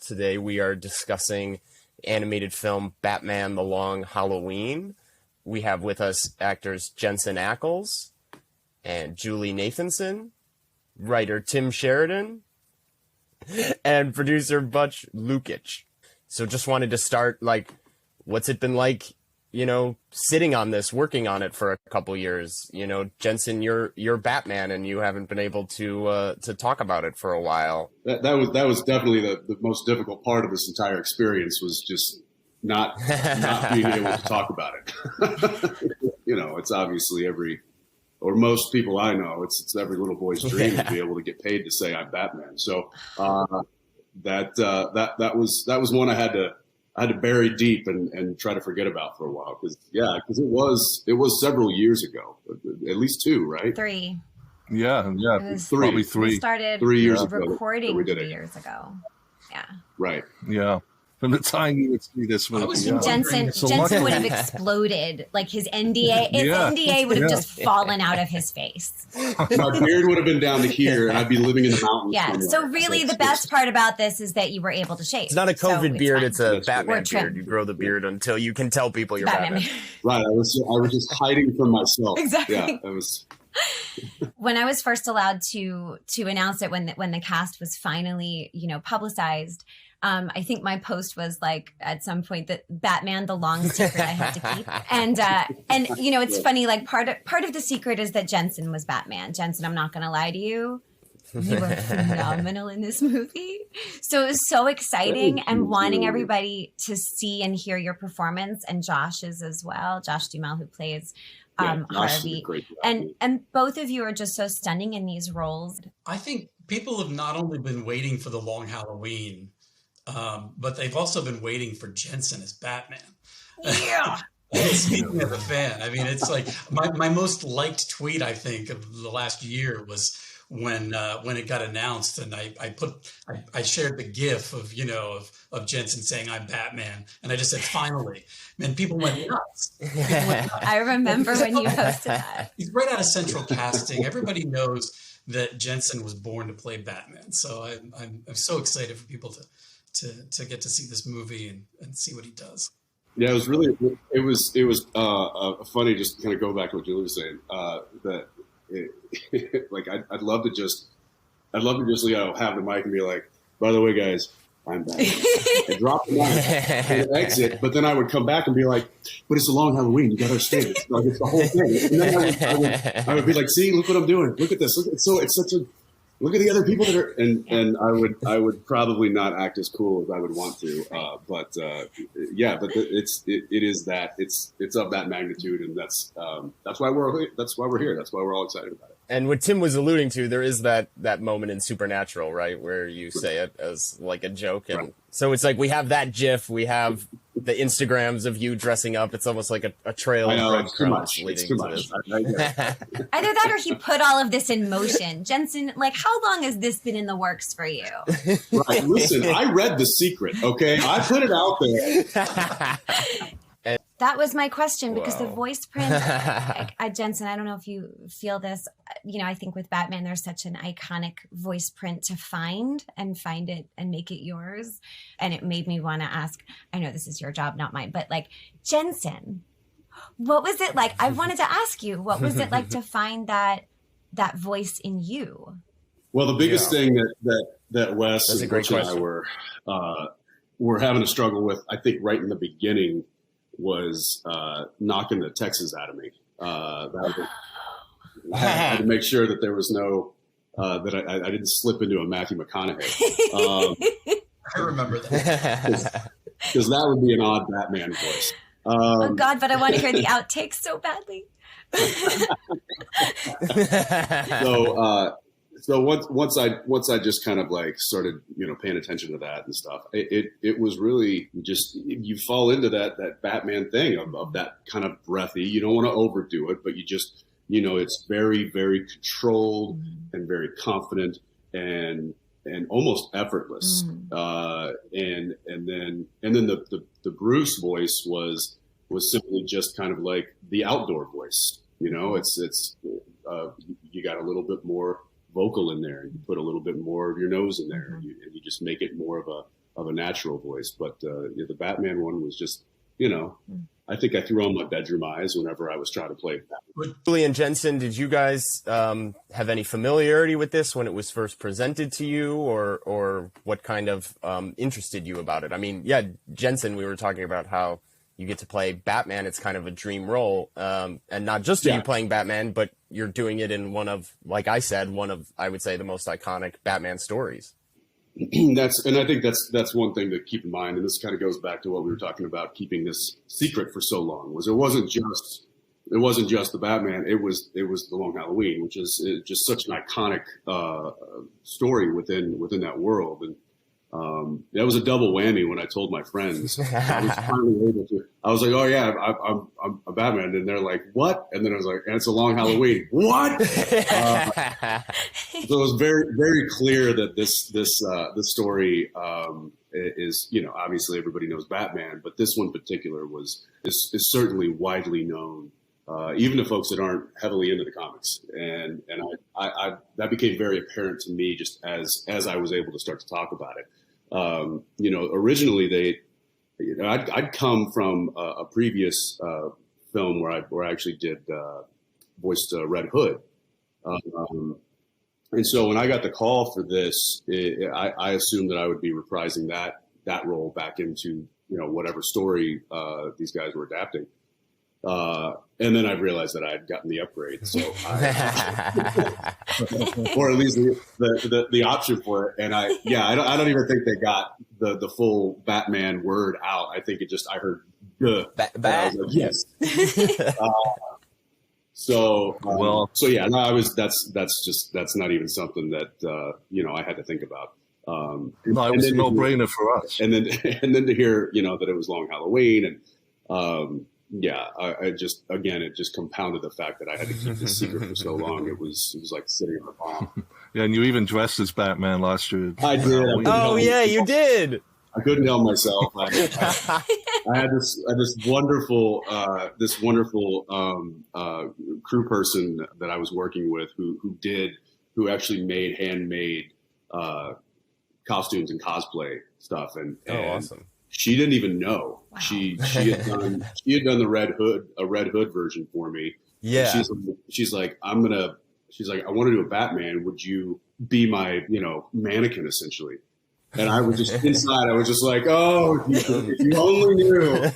Today we are discussing animated film Batman The Long Halloween. We have with us actors Jensen Ackles and Julie Nathanson, writer Tim Sheridan, and producer Butch Lukic. So just wanted to start, what's it been like, sitting on this, working on it for a couple years? Jensen, you're Batman, and you haven't been able to talk about it for a while. That was definitely the most difficult part of this entire experience, was just not being able to talk about it. It's obviously most people I know, it's every little boy's dream to be able to get paid to say I'm Batman. So that was one I had to bury deep and try to forget about for a while, because it was several years ago, at least 2, right? 3. Yeah, probably 3. We started 3 years ago. Recording we did 3 it. years ago. Yeah. Right. Yeah. From the time you would see this movie, Jensen would have exploded. Like his NDA, NDA would have just fallen out of his face. My beard would have been down to here, and I'd be living in the mountains. Yeah. somewhere. So really, the best part about this is that you were able to shave. It's not a COVID beard; it's a That's Batman beard. You grow the beard until you can tell people you're Batman. Right. I was just hiding from myself. Exactly. Yeah. It was. When I was first allowed to announce it, when the cast was finally publicized. I think my post was at some point that Batman, the long secret I had to keep. And it's funny, part of the secret is that Jensen was Batman. Jensen, I'm not going to lie to you. You were phenomenal in this movie. So it was so exciting, and wanting everybody to see and hear your performance, and Josh's as well. Josh Duhamel, who plays Harvey. And both of you are just so stunning in these roles. I think people have not only been waiting for The Long Halloween, but they've also been waiting for Jensen as Batman. Yeah. Speaking of a fan, I mean, it's like my most liked tweet, I think, of the last year was when it got announced, and I shared the GIF of Jensen saying I'm Batman, and I just said finally, and people went nuts. I remember when you posted that. He's right out of Central Casting. Everybody knows that Jensen was born to play Batman, so I'm so excited for people to get to see this movie and see what he does. Yeah, it was funny, just to kind of go back to what Julie was saying, that I'd love to just have the mic and be like, by the way, guys, I'm back. And drop the mic and exit, but then I would come back and be like, but it's a long Halloween, you gotta understand, it's the whole thing. And then I would be like, see, look what I'm doing, look at this, look at the other people that are, and I would probably not act as cool as I would want to, but it's of that magnitude, and that's why we're here. That's why we're all excited about it. And what Tim was alluding to, there is that moment in Supernatural, right, where you say it as like a joke, and so it's like we have that GIF, we have the Instagrams of you dressing up. It's almost like a trail of breadcrumbs leading to this. Either that, or he put all of this in motion. Jensen, how long has this been in the works for you? Right. Listen, I read The Secret. Okay, I put it out there. That was my question, because the voice print, Jensen, I don't know if you feel this, I think with Batman, there's such an iconic voice print to find it and make it yours. And it made me want to ask, I know this is your job, not mine, but Jensen, what was it like? I wanted to ask you, what was it like to find that voice in you? Well, the biggest thing that Wes and Rich and I were having a struggle with, I think right in the beginning, was knocking the Texas out of me. I had to make sure that there was no that I didn't slip into a Matthew McConaughey. I remember that, because that would be an odd Batman voice. Oh God! But I want to hear the outtakes so badly. So once I just kind of started paying attention to that and stuff, it was really just, you fall into that Batman thing of that kind of breathy. You don't want to overdo it, but you just it's very, very controlled and very confident and almost effortless. And then the Bruce voice was simply just kind of like the outdoor voice. It's you got a little bit more vocal in there, and you put a little bit more of your nose in there, and you just make it more of a natural voice. But the Batman one was just, I think I threw on my bedroom eyes whenever I was trying to play Batman. Julie and Jensen, did you guys have any familiarity with this when it was first presented to you, or what kind of interested you about it? I mean, yeah, Jensen, we were talking about how you get to play Batman. It's kind of a dream role. And not just are you playing Batman, but you're doing it in one of, like I said, I would say, the most iconic Batman stories. And I think that's one thing to keep in mind. And this kind of goes back to what we were talking about, keeping this secret for so long, was it wasn't just the Batman. It was the Long Halloween, which is just such an iconic story within that world. And that was a double whammy when I told my friends. I was finally able to. I was like, "Oh yeah, I'm a Batman," and they're like, "What?" And then I was like, "And it's a Long Halloween." What? So it was very, very clear that this story is, obviously everybody knows Batman, but this one in particular is certainly widely known, even to folks that aren't heavily into the comics. And I that became very apparent to me just as I was able to start to talk about it. Originally I'd come from a previous film where I actually voiced Red Hood. And so when I got the call for this, I assumed that I would be reprising that role back into, whatever story these guys were adapting. And then I realized that I had gotten the upgrade, so or at least the option for it. And I don't even think they got the full Batman word out. I think I heard Bat. I was like, yes. That's not even something that I had to think about. No, it was a no-brainer for us. And then to hear that it was Long Halloween, and it just compounded the fact that I had to keep this secret for so long. It was like sitting on a bomb. Yeah, and you even dressed as Batman last year. I did. Oh yeah, you did. I couldn't help myself. I had this wonderful crew person that I was working with who actually made handmade costumes and cosplay stuff, and awesome. She didn't even know. Wow. She had done the Red Hood version for me. Yeah. She's like, I want to do a Batman. Would you be my mannequin essentially? And I was just inside. I was just like, oh, if you only knew.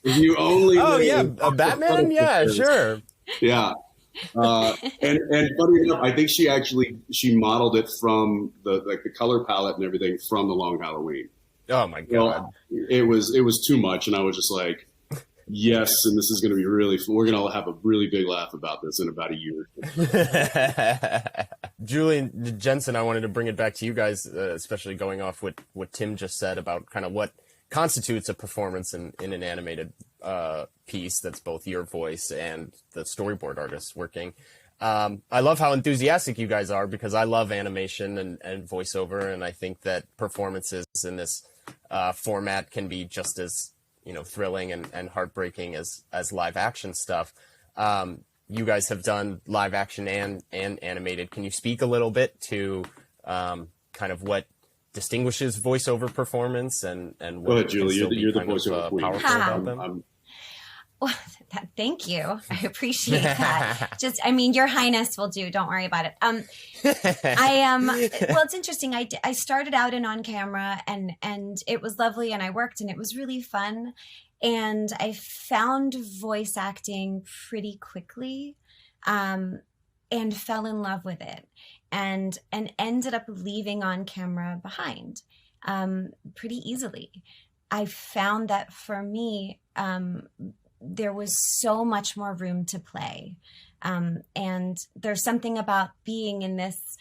If you only knew. Oh yeah, a Batman. Yeah, sure. Yeah. And funny enough, I think she modeled it from the color palette and everything from the Long Halloween. Oh my God. It was too much, and I was just like, yes, and this is going to be really fun. We're going to have a really big laugh about this in about a year. Julie and Jensen, I wanted to bring it back to you guys, especially going off what Tim just said about kind of what constitutes a performance in an animated piece that's both your voice and the storyboard artists working. I love how enthusiastic you guys are, because I love animation and voiceover, and I think that performances in this format can be just as thrilling and heartbreaking as live action stuff. You guys have done live action and animated. Can you speak a little bit to kind of what distinguishes voiceover performance and what Go ahead, Julie. You're the voiceover queen. Powerful about them? Well, thank you. I appreciate that. Your Highness will do. Don't worry about it. Well, it's interesting. I started out on camera and it was lovely, and I worked and it was really fun. And I found voice acting pretty quickly, and fell in love with it, and ended up leaving on camera behind, pretty easily. I found that for me, there was so much more room to play. And there's something about being in this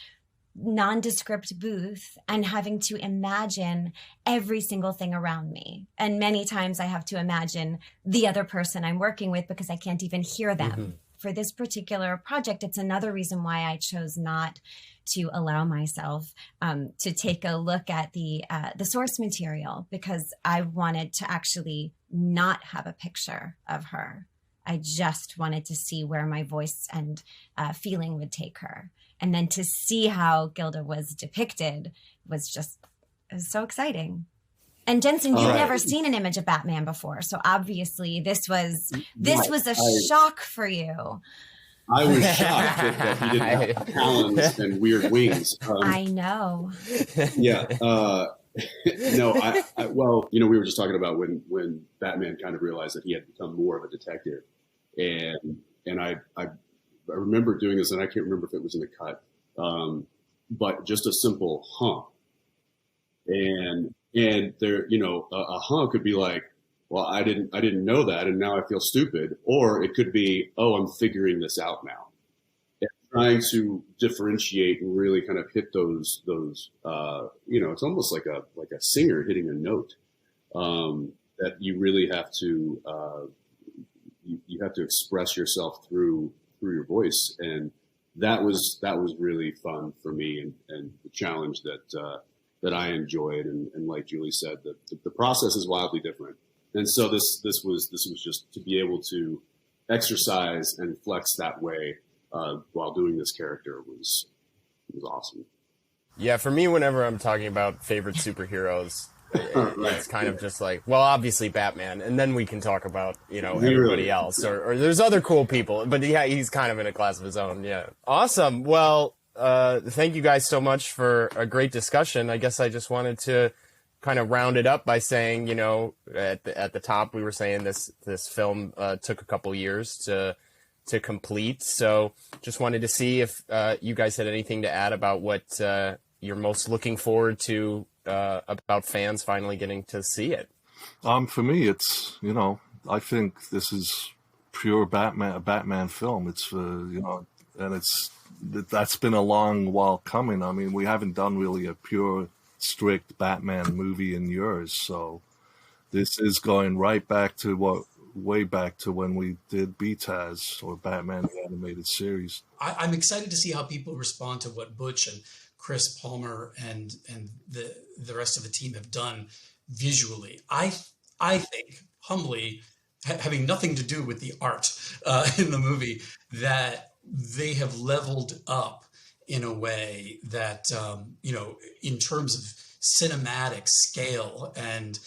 nondescript booth and having to imagine every single thing around me. And many times I have to imagine the other person I'm working with because I can't even hear them. Mm-hmm. For this particular project, it's another reason why I chose not to allow myself to take a look at the source material, because I wanted to actually not have a picture of her. I just wanted to see where my voice and feeling would take her. And then to see how Gilda was depicted was just was so exciting. And Jensen, you've never seen an image of Batman before, so obviously this was a shock for you. I was shocked that he didn't have talons and weird wings. I know. Yeah. No, well, we were just talking about when Batman kind of realized that he had become more of a detective, and I remember doing this, and I can't remember if it was in the cut, but just a simple huh, and there, a huh could be like, well, I didn't know that, and now I feel stupid, or it could be, oh, I'm figuring this out now. And trying to differentiate and really kind of hit those it's almost like a singer hitting a note, that you really have to you have to express yourself through your voice, and that was really fun for me, and the challenge that I enjoyed, and like Julie said, the process is wildly different, and so this was just to be able to exercise and flex that way while doing this character was awesome. Yeah, for me, whenever I'm talking about favorite superheroes, it's kind of just like, well, obviously Batman, and then we can talk about, everybody else, or there's other cool people, but yeah, he's kind of in a class of his own. Yeah. Awesome. Well, thank you guys so much for a great discussion. I guess I just wanted to kind of round it up by saying, at the top, we were saying this film took a couple years to complete. So just wanted to see if you guys had anything to add about what you're most looking forward to about fans finally getting to see it. For me, it's, I think this is pure a Batman film. It's, and that's been a long while coming. I mean, we haven't done really a pure, strict Batman movie in years. So this is going right back to way back to when we did BTAS, or Batman the Animated Series. I'm excited to see how people respond to what Butch and Chris Palmer and the rest of the team have done visually. I think, humbly, having nothing to do with the art in the movie, that they have leveled up in a way that, in terms of cinematic scale and,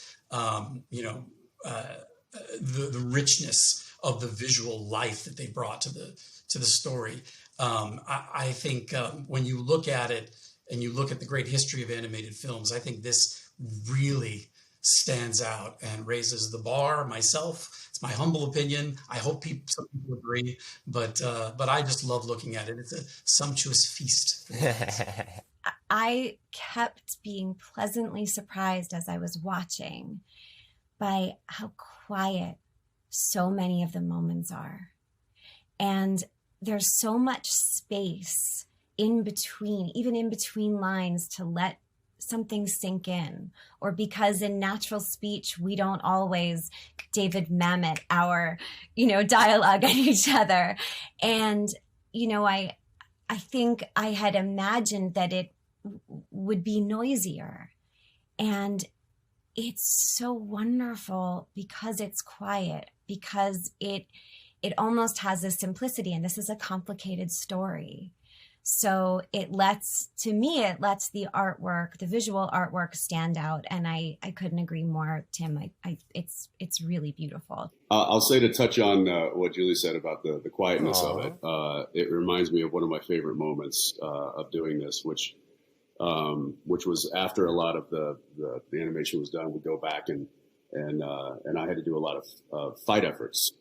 the richness of the visual life that they brought to the story. I think when you look at it and you look at the great history of animated films, I think this really stands out and raises the bar. Myself, it's my humble opinion. I hope some people agree, but I just love looking at it. It's a sumptuous feast. I kept being pleasantly surprised as I was watching by how quiet so many of the moments are. And there's so much space in between, even in between lines, to let something sink in, or because in natural speech, we don't always David Mamet our, dialogue at each other. And, I think I had imagined that it would be noisier, and it's so wonderful because it's quiet, because it almost has a simplicity, and this is a complicated story. So it lets the artwork, the visual artwork, stand out. And I couldn't agree more, Tim. It's really beautiful. I'll say, to touch on what Julie said about the quietness of it. It reminds me of one of my favorite moments of doing this, which was after a lot of the animation was done. We'd go back and I had to do a lot of fight efforts,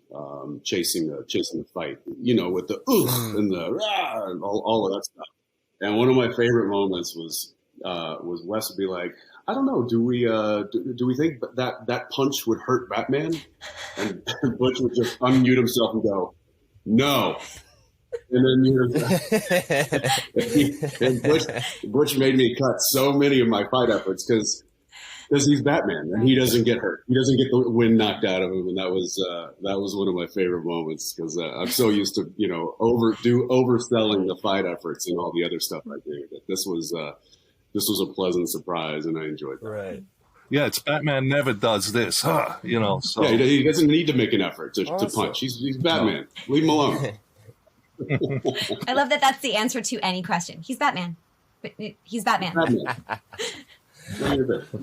chasing the fight, with the oof and the rah and all of that stuff. And one of my favorite moments was Wes would be like, I don't know, do we think that punch would hurt Batman? And Butch would just unmute himself and go, no. And then Butch made me cut so many of my fight efforts because he's Batman and he doesn't get hurt. He doesn't get the wind knocked out of him, and that was one of my favorite moments because I'm so used to overselling the fight efforts and all the other stuff I do. That this was a pleasant surprise, and I enjoyed that. Right. Yeah, it's Batman never does this, huh? So. Yeah, he doesn't need to make an effort to punch. He's Batman. No. Leave him alone. I love that that's the answer to any question. He's Batman. But he's Batman. None of your business.